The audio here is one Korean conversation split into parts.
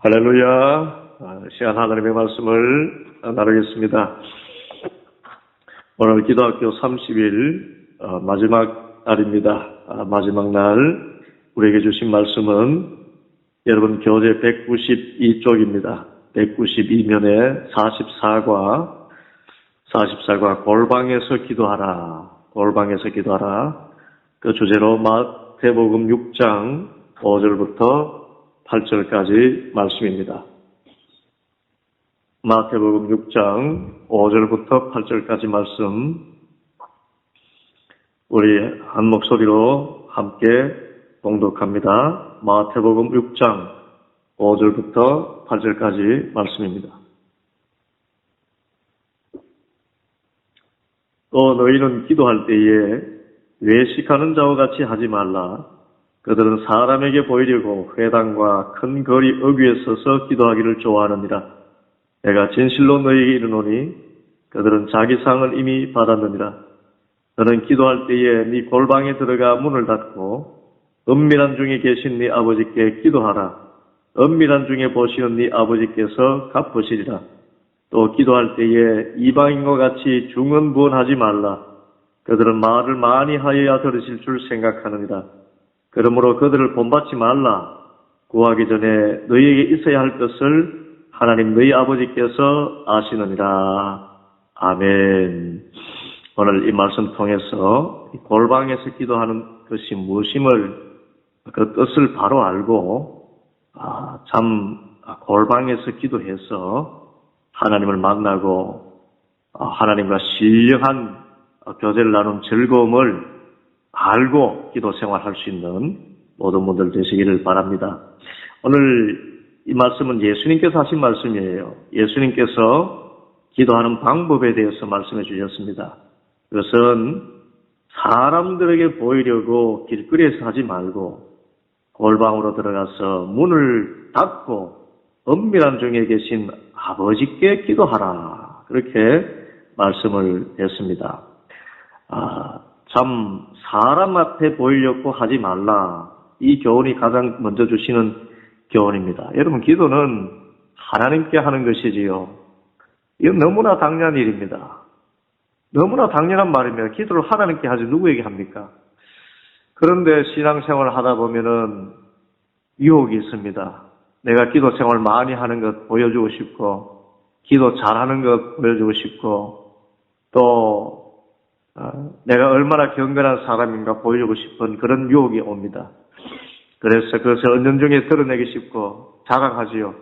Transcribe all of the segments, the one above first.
할렐루야. 시간 하나님의 말씀을 나누겠습니다. 오늘 기도학교 30일 마지막 날입니다. 마지막 날 우리에게 주신 말씀은 여러분 교재 192쪽입니다. 192면에 44과 골방에서 기도하라. 골방에서 기도하라. 그 주제로 마태복음 6장 5절부터 8절까지 말씀입니다. 마태복음 6장 5절부터 8절까지 말씀 우리 한 목소리로 함께 봉독합니다. 마태복음 6장 5절부터 8절까지 말씀입니다. 또 너희는 기도할 때에 외식하는 자와 같이 하지 말라. 그들은 사람에게 보이려고 회당과 큰 거리 어귀에 서서 기도하기를 좋아하느니라. 내가 진실로 너희에게 이르노니 그들은 자기 상을 이미 받았느니라. 너는 기도할 때에 네 골방에 들어가 문을 닫고 은밀한 중에 계신 네 아버지께 기도하라. 은밀한 중에 보시는 네 아버지께서 갚으시리라. 또 기도할 때에 이방인과 같이 중언부언하지 말라. 그들은 말을 많이 하여야 들으실 줄 생각하느니라. 그러므로 그들을 본받지 말라. 구하기 전에 너희에게 있어야 할 것을 하나님 너희 아버지께서 아시느니라. 아멘. 오늘 이 말씀 통해서 골방에서 기도하는 것이 무엇임을 그 뜻을 바로 알고 골방에서 기도해서 하나님을 만나고 하나님과 신령한 교제를 나눈 즐거움을 알고 기도 생활할 수 있는 모든 분들 되시기를 바랍니다. 오늘 이 말씀은 예수님께서 하신 말씀이에요. 예수님께서 기도하는 방법에 대해서 말씀해 주셨습니다. 그것은 사람들에게 보이려고 길거리에서 하지 말고 골방으로 들어가서 문을 닫고 은밀한 중에 계신 아버지께 기도하라. 그렇게 말씀을 했습니다. 참 사람 앞에 보이려고 하지 말라. 이 교훈이 가장 먼저 주시는 교훈입니다. 여러분 기도는 하나님께 하는 것이지요. 이건 너무나 당연한 일입니다. 너무나 당연한 말입니다. 기도를 하나님께 하지 누구에게 합니까? 그런데 신앙생활을 하다 보면은 유혹이 있습니다. 내가 기도 생활 많이 하는 것 보여주고 싶고 기도 잘하는 것 보여주고 싶고 또 내가 얼마나 경건한 사람인가 보여주고 싶은 그런 유혹이 옵니다. 그래서 그것을 은연중에 드러내기 싶고 자랑하지요.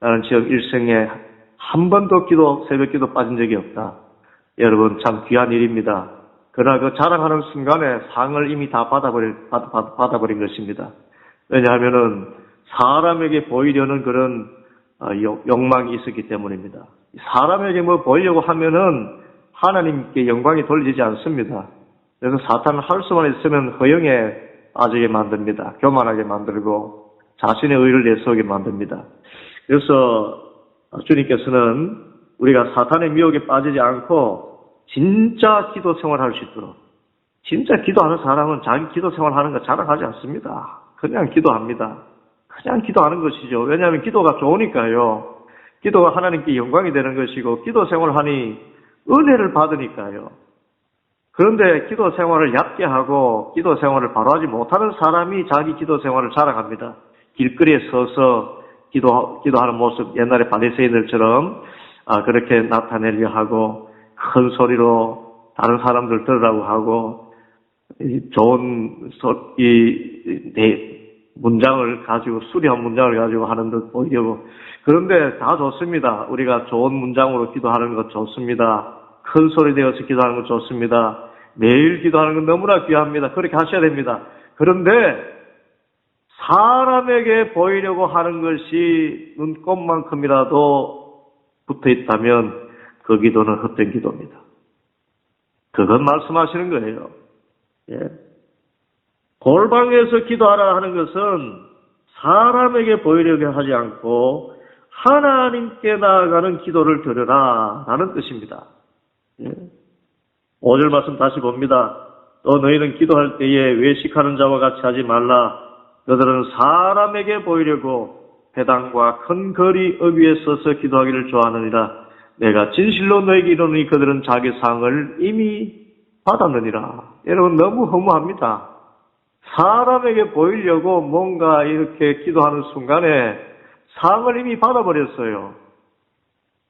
나는 지금 일생에 한 번도 새벽 기도 빠진 적이 없다. 여러분 참 귀한 일입니다. 그러나 그 자랑하는 순간에 상을 이미 다 받아버린 것입니다. 왜냐하면은 사람에게 보이려는 그런 욕망이 있었기 때문입니다. 사람에게 뭐 보이려고 하면은 하나님께 영광이 돌리지 않습니다. 그래서 사탄은 할 수만 있으면 허영에 빠지게 만듭니다. 교만하게 만들고 자신의 의를 내세우게 만듭니다. 그래서 주님께서는 우리가 사탄의 미혹에 빠지지 않고 진짜 기도 생활할 수 있도록 진짜 기도하는 사람은 자기 기도 생활하는 거 자랑하지 않습니다. 그냥 기도합니다. 그냥 기도하는 것이죠. 왜냐하면 기도가 좋으니까요. 기도가 하나님께 영광이 되는 것이고 기도 생활하니 은혜를 받으니까요. 그런데 기도 생활을 얕게 하고 기도 생활을 바로 하지 못하는 사람이 자기 기도 생활을 자랑합니다. 길거리에 서서 기도하는 모습 옛날에 바리새인들처럼 그렇게 나타내려 하고 큰 소리로 다른 사람들 들으라고 하고 좋은 문장을 가지고 수려한 문장을 가지고 하는 듯 보이려고 그런데 다 좋습니다. 우리가 좋은 문장으로 기도하는 것 좋습니다. 큰 소리 내어서 기도하는 것 좋습니다. 매일 기도하는 건 너무나 귀합니다. 그렇게 하셔야 됩니다. 그런데 사람에게 보이려고 하는 것이 눈꼽만큼이라도 붙어 있다면 그 기도는 헛된 기도입니다. 그건 말씀하시는 거예요. 예. 골방에서 기도하라 하는 것은 사람에게 보이려고 하지 않고 하나님께 나아가는 기도를 드려라 라는 뜻입니다. 5절 말씀 다시 봅니다. 또 너희는 기도할 때에 외식하는 자와 같이 하지 말라. 그들은 사람에게 보이려고 회당과 큰 거리 어귀에 서서 기도하기를 좋아하느니라. 내가 진실로 너에게 이르노니 그들은 자기 상을 이미 받았느니라. 여러분 너무 허무합니다. 사람에게 보이려고 뭔가 이렇게 기도하는 순간에 상을 이미 받아버렸어요.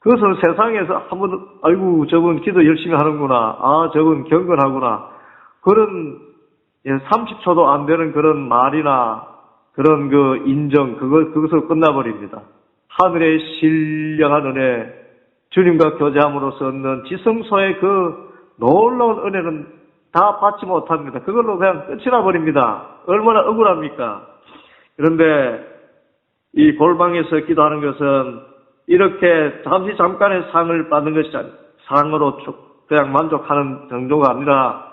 그것은 세상에서 한번 아이고 저분 기도 열심히 하는구나. 아 저분 경건하구나. 그런 30초도 안 되는 그런 말이나 그런 그 인정 그것으로 끝나버립니다. 하늘의 신령한 은혜 주님과 교제함으로써 얻는 지성소의 그 놀라운 은혜는 다 받지 못합니다. 그걸로 그냥 끝이 나버립니다. 얼마나 억울합니까? 그런데 이 골방에서 기도하는 것은 이렇게 잠깐의 상을 받는 것이 상으로 그냥 만족하는 정도가 아니라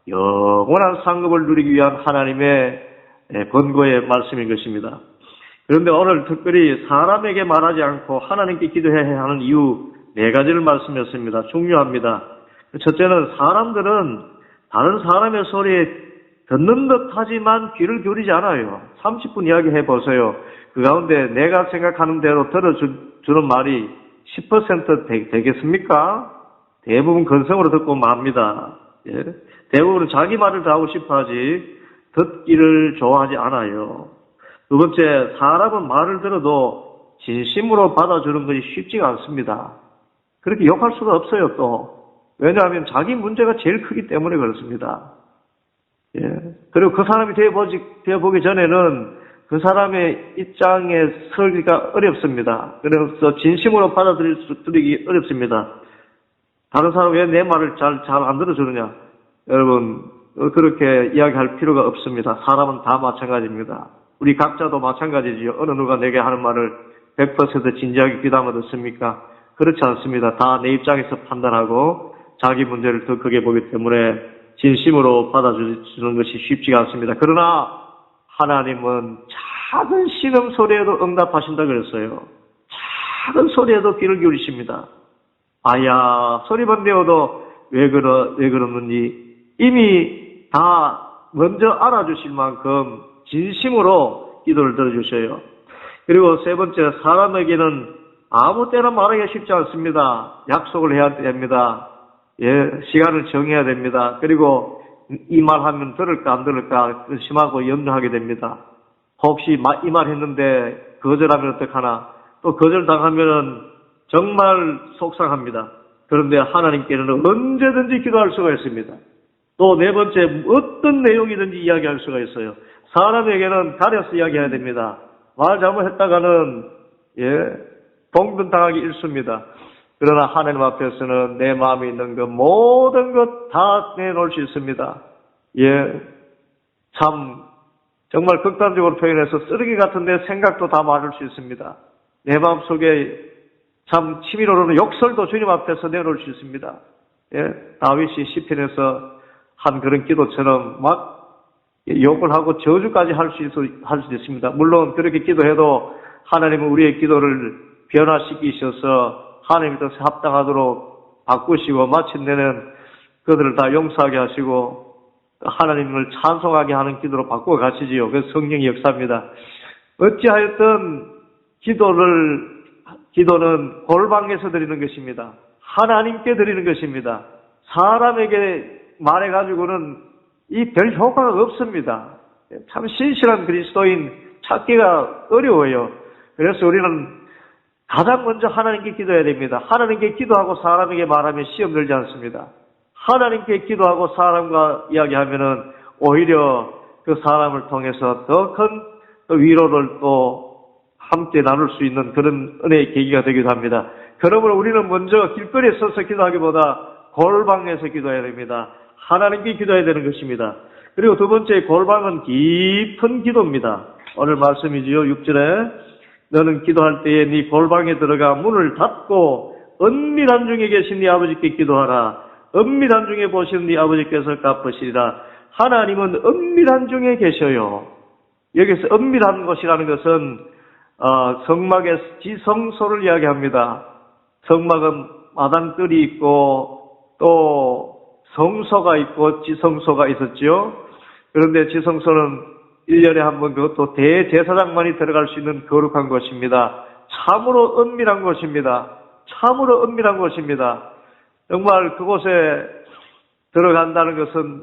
영원한 상급을 누리기 위한 하나님의 권고의 말씀인 것입니다. 그런데 오늘 특별히 사람에게 말하지 않고 하나님께 기도해야 하는 이유 4가지를 말씀했습니다. 중요합니다. 첫째는 사람들은 다른 사람의 소리에 듣는 듯 하지만 귀를 기울이지 않아요. 30분 이야기해 보세요. 그 가운데 내가 생각하는 대로 들어주는 말이 10% 되겠습니까? 대부분 건성으로 듣고 맙니다. 예? 대부분은 자기 말을 다 하고 싶어 하지 듣기를 좋아하지 않아요. 두 번째, 사람은 말을 들어도 진심으로 받아주는 것이 쉽지가 않습니다. 그렇게 욕할 수가 없어요, 또. 왜냐하면 자기 문제가 제일 크기 때문에 그렇습니다. 예. 그리고 그 사람이 되어보기 전에는 그 사람의 입장에 서기가 어렵습니다. 그래서 진심으로 받아들이기 어렵습니다. 다른 사람이 왜 내 말을 잘 안 들어주느냐? 여러분, 그렇게 이야기할 필요가 없습니다. 사람은 다 마찬가지입니다. 우리 각자도 마찬가지지요. 어느 누가 내게 하는 말을 100% 진지하게 귀담아 듣습니까? 그렇지 않습니다. 다 내 입장에서 판단하고 자기 문제를 더 크게 보기 때문에 진심으로 받아주는 것이 쉽지가 않습니다. 그러나 하나님은 작은 신음 소리에도 응답하신다 그랬어요. 작은 소리에도 귀를 기울이십니다. 아야, 소리만 내어도 왜 그러는지 이미 다 먼저 알아주실 만큼 진심으로 기도를 들어주셔요. 그리고 세 번째, 사람에게는 아무 때나 말하기가 쉽지 않습니다. 약속을 해야 됩니다. 예, 시간을 정해야 됩니다. 그리고 이 말 하면 들을까 안 들을까 심하고 염려하게 됩니다. 혹시 이 말 했는데 거절하면 어떡하나, 또 거절당하면 정말 속상합니다. 그런데 하나님께는 언제든지 기도할 수가 있습니다. 또 네 번째, 어떤 내용이든지 이야기할 수가 있어요. 사람에게는 가려서 이야기해야 됩니다. 말 잘못했다가는 봉변당하기 일쑤입니다. 그러나 하나님 앞에서는 내 마음에 있는 것 모든 것 다 내놓을 수 있습니다. 참 정말 극단적으로 표현해서 쓰레기 같은데 생각도 다 말할 수 있습니다. 내 마음속에 참 치밀어오르는 욕설도 주님 앞에서 내놓을 수 있습니다. 다윗이 시편에서 한 그런 기도처럼 막 욕을 하고 저주까지 할 수 있습니다. 물론 그렇게 기도해도 하나님은 우리의 기도를 변화시키셔서 하나님의 뜻에 합당하도록 바꾸시고 마침내는 그들을 다 용서하게 하시고 하나님을 찬송하게 하는 기도로 바꾸어 가시지요. 그래서 성령의 역사입니다. 어찌하였든 기도는 골방에서 드리는 것입니다. 하나님께 드리는 것입니다. 사람에게 말해가지고는 이 별 효과가 없습니다. 참 신실한 그리스도인 찾기가 어려워요. 그래서 우리는 가장 먼저 하나님께 기도해야 됩니다. 하나님께 기도하고 사람에게 말하면 시험 들지 않습니다. 하나님께 기도하고 사람과 이야기하면은 오히려 그 사람을 통해서 더 큰 위로를 또 함께 나눌 수 있는 그런 은혜의 계기가 되기도 합니다. 그러므로 우리는 먼저 길거리에 서서 기도하기보다 골방에서 기도해야 됩니다. 하나님께 기도해야 되는 것입니다. 그리고 두 번째, 골방은 깊은 기도입니다. 오늘 말씀이지요. 6절에 너는 기도할 때에 네 골방에 들어가 문을 닫고 은밀한 중에 계신 네 아버지께 기도하라. 은밀한 중에 보시는 네 아버지께서 갚으시리라. 하나님은 은밀한 중에 계셔요. 여기서 은밀한 것이라는 것은 성막의 지성소를 이야기합니다. 성막은 마당뜰이 있고 또 성소가 있고 지성소가 있었죠. 그런데 지성소는 1년에 한 번 그것도 대제사장만이 들어갈 수 있는 거룩한 곳입니다. 참으로 은밀한 곳입니다. 참으로 은밀한 곳입니다. 정말 그곳에 들어간다는 것은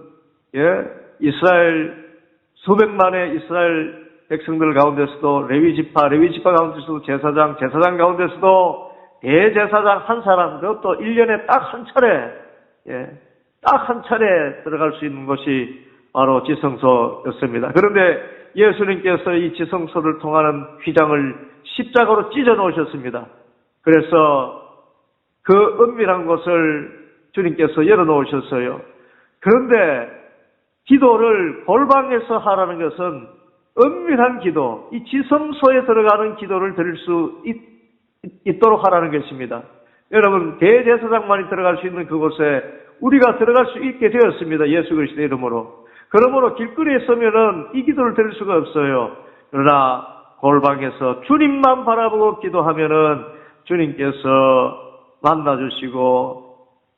이스라엘 수백만의 이스라엘 백성들 가운데서도 레위지파 가운데서도 제사장 가운데서도 대제사장 한 사람, 그것도 1년에 딱 한 차례, 딱 한 차례 들어갈 수 있는 곳이 바로 지성소였습니다. 그런데 예수님께서 이 지성소를 통하는 휘장을 십자가로 찢어 놓으셨습니다. 그래서 그 은밀한 곳을 주님께서 열어 놓으셨어요. 그런데 기도를 골방에서 하라는 것은 은밀한 기도, 이 지성소에 들어가는 기도를 드릴 수 있도록 하라는 것입니다. 여러분, 대제사장만이 들어갈 수 있는 그곳에 우리가 들어갈 수 있게 되었습니다. 예수 그리스도의 이름으로. 그러므로 길거리에 서면은 이 기도를 드릴 수가 없어요. 그러나 골방에서 주님만 바라보고 기도하면은 주님께서 만나주시고,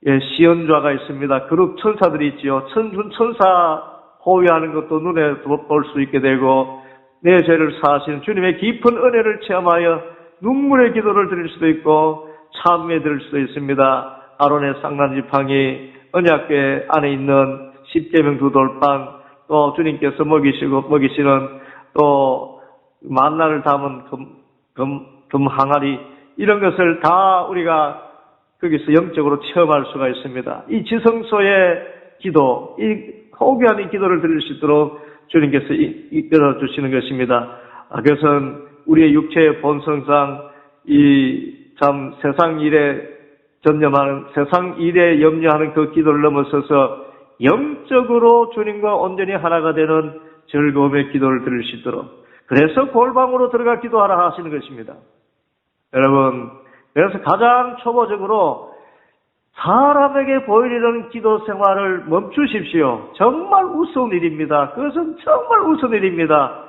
시연좌가 있습니다. 그룹 천사들이 있지요. 천사 호위하는 것도 눈에 볼 수 있게 되고, 내 죄를 사하시는 주님의 깊은 은혜를 체험하여 눈물의 기도를 드릴 수도 있고, 참회 드릴 수도 있습니다. 아론의 상란지팡이, 언약궤 안에 있는 십계명 두 돌판, 또 주님께서 먹이시는 또 만나를 담은 금 항아리, 이런 것을 다 우리가 거기서 영적으로 체험할 수가 있습니다. 이 지성소의 기도, 이 호기하는 기도를 드릴 수 있도록 주님께서 이끌어 주시는 것입니다. 그것은 우리의 육체의 본성상 참 세상 일에 염려하는 그 기도를 넘어서서 영적으로 주님과 온전히 하나가 되는 즐거움의 기도를 드릴 수 있도록, 그래서 골방으로 들어가 기도하라 하시는 것입니다. 여러분, 그래서 가장 초보적으로 사람에게 보이려는 기도 생활을 멈추십시오. 정말 우스운 일입니다. 그것은 정말 우스운 일입니다.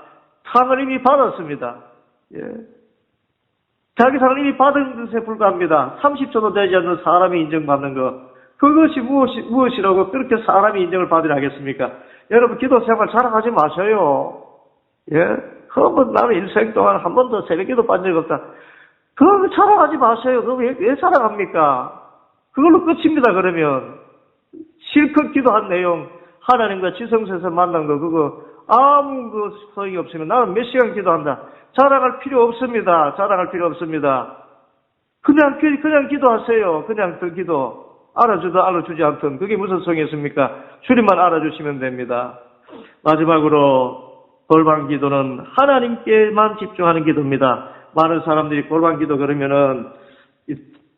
상을 이미 받았습니다. 자기 상을 이미 받은 것에 불과합니다. 30초도 되지 않는 사람이 인정받는 것, 그것이 무엇이라고 그렇게 사람이 인정을 받으려 하겠습니까? 여러분, 기도 생활 자랑하지 마셔요. 한번 나는 일생 동안 한 번도 새벽기도 빠진 적 없다. 그럼 자랑하지 마세요. 그럼 왜 자랑합니까? 그걸로 끝입니다. 그러면 실컷 기도한 내용, 하나님과 지성소에서 만난 거, 그거 아무 소용이 없으면 나는 몇 시간 기도한다. 자랑할 필요 없습니다. 자랑할 필요 없습니다. 그냥 기도하세요. 그냥 그 기도. 알아주든 알아주지 않든 그게 무슨 소용이 있습니까? 주님만 알아주시면 됩니다. 마지막으로 골방 기도는 하나님께만 집중하는 기도입니다. 많은 사람들이 골방 기도 그러면은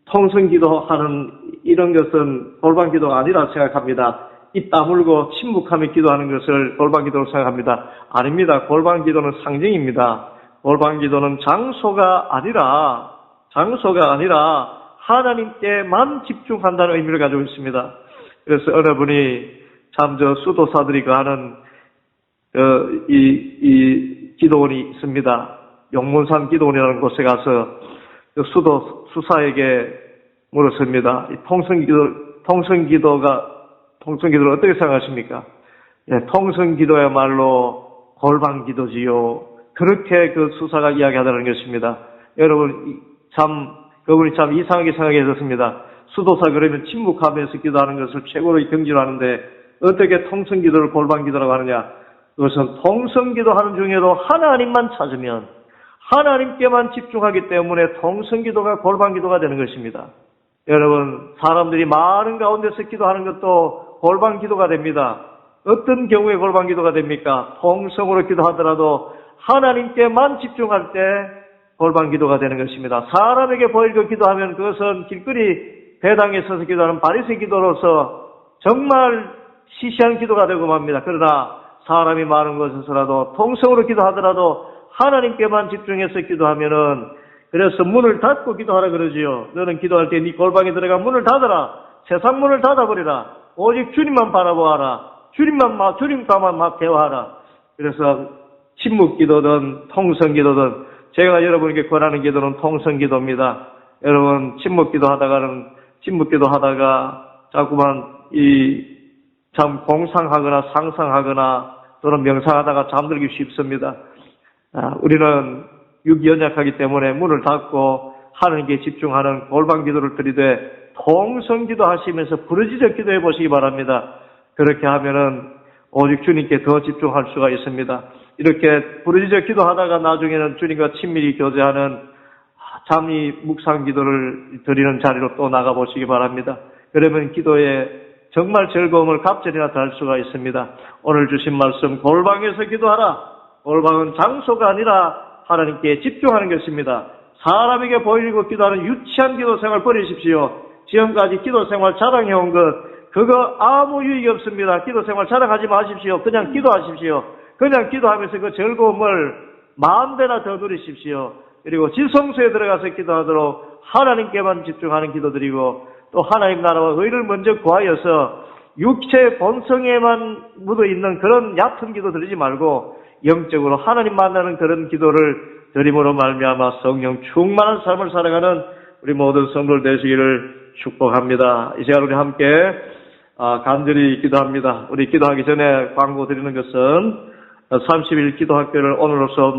통성 기도하는 이런 것은 골방 기도가 아니라 생각합니다. 입 다물고 침묵하며 기도하는 것을 골방 기도로 생각합니다. 아닙니다. 골방 기도는 상징입니다. 골방 기도는 장소가 아니라 하나님께만 집중한다는 의미를 가지고 있습니다. 그래서 어느 분이 참 수도사들이 하는 이 기도원이 있습니다. 용문산 기도원이라는 곳에 가서 수사에게 물었습니다. 통성기도를 어떻게 생각하십니까? 통성기도야말로 골방 기도지요. 그렇게 그 수사가 이야기하다는 것입니다. 여러분, 그분이 참 이상하게 생각했었습니다. 수도사 그러면 침묵하면서 기도하는 것을 최고로 경지하는데 어떻게 통성기도를 골방기도라고 하느냐? 그것은 통성기도하는 중에도 하나님만 찾으면 하나님께만 집중하기 때문에 통성기도가 골방기도가 되는 것입니다. 여러분, 사람들이 많은 가운데서 기도하는 것도 골방기도가 됩니다. 어떤 경우에 골방기도가 됩니까? 통성으로 기도하더라도 하나님께만 집중할 때 골방기도가 되는 것입니다. 사람에게 보이고 기도하면 그것은 길거리 배당에 서서 기도하는 바리새 기도로서 정말 시시한 기도가 되고 맙니다. 그러나 사람이 많은 곳에서라도 통성으로 기도하더라도 하나님께만 집중해서 기도하면은, 그래서 문을 닫고 기도하라 그러지요. 너는 기도할 때 네 골방에 들어가 문을 닫아라. 세상 문을 닫아버리라. 오직 주님만 바라보아라. 주님과만 막 대화하라. 그래서 침묵기도든 통성기도든, 제가 여러분에게 권하는 기도는 통성기도입니다. 여러분, 침묵기도 하다가 자꾸만 참 공상하거나 상상하거나 또는 명상하다가 잠들기 쉽습니다. 우리는 육이 연약하기 때문에 문을 닫고 하나님께 집중하는 골방 기도를 드리되 통성 기도하시면서 부르짖어 기도해 보시기 바랍니다. 그렇게 하면은 오직 주님께 더 집중할 수가 있습니다. 이렇게 부르짖어 기도하다가 나중에는 주님과 친밀히 교제하는 잠이 묵상 기도를 드리는 자리로 또 나가보시기 바랍니다. 그러면 기도에 정말 즐거움을 갑절이나 더할 수가 있습니다. 오늘 주신 말씀 골방에서 기도하라. 골방은 장소가 아니라 하나님께 집중하는 것입니다. 사람에게 보이고 기도하는 유치한 기도 생활 버리십시오. 지금까지 기도 생활 자랑해온 것 그거 아무 유익이 없습니다. 기도 생활 자랑하지 마십시오. 그냥 기도하십시오. 그냥 기도하면서 그 즐거움을 마음대로 더 누리십시오. 그리고 지성소에 들어가서 기도하도록 하나님께만 집중하는 기도 드리고 또 하나님 나라와 의를 먼저 구하여서 육체 본성에만 묻어있는 그런 얕은 기도 드리지 말고 영적으로 하나님 만나는 그런 기도를 드림으로 말미암아 성령 충만한 삶을 살아가는 우리 모든 성도들 되시기를 축복합니다. 이 시간 우리 함께 간절히 기도합니다. 우리 기도하기 전에 광고 드리는 것은 30일 기도학교를 오늘로서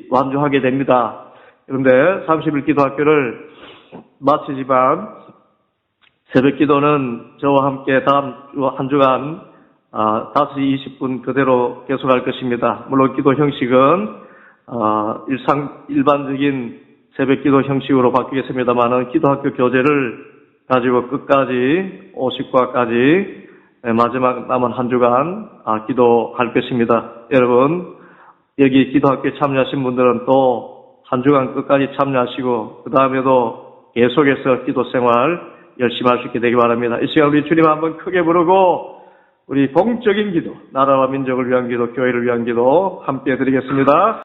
완주하게 됩니다. 그런데 30일 기도학교를 마치지만 새벽 기도는 저와 함께 다음 한 주간 5시 20분 그대로 계속할 것입니다. 물론 기도 형식은 일반적인 새벽 기도 형식으로 바뀌겠습니다만은 기도학교 교재를 가지고 끝까지 50과까지 마지막 남은 한 주간 기도할 것입니다. 여러분 여기 기도학교에 참여하신 분들은 또 한 주간 끝까지 참여하시고 그 다음에도 계속해서 기도 생활 열심히 할 수 있게 되기 바랍니다. 이 시간 우리 주님 한번 크게 부르고 우리 공적인 기도, 나라와 민족을 위한 기도, 교회를 위한 기도 함께 드리겠습니다.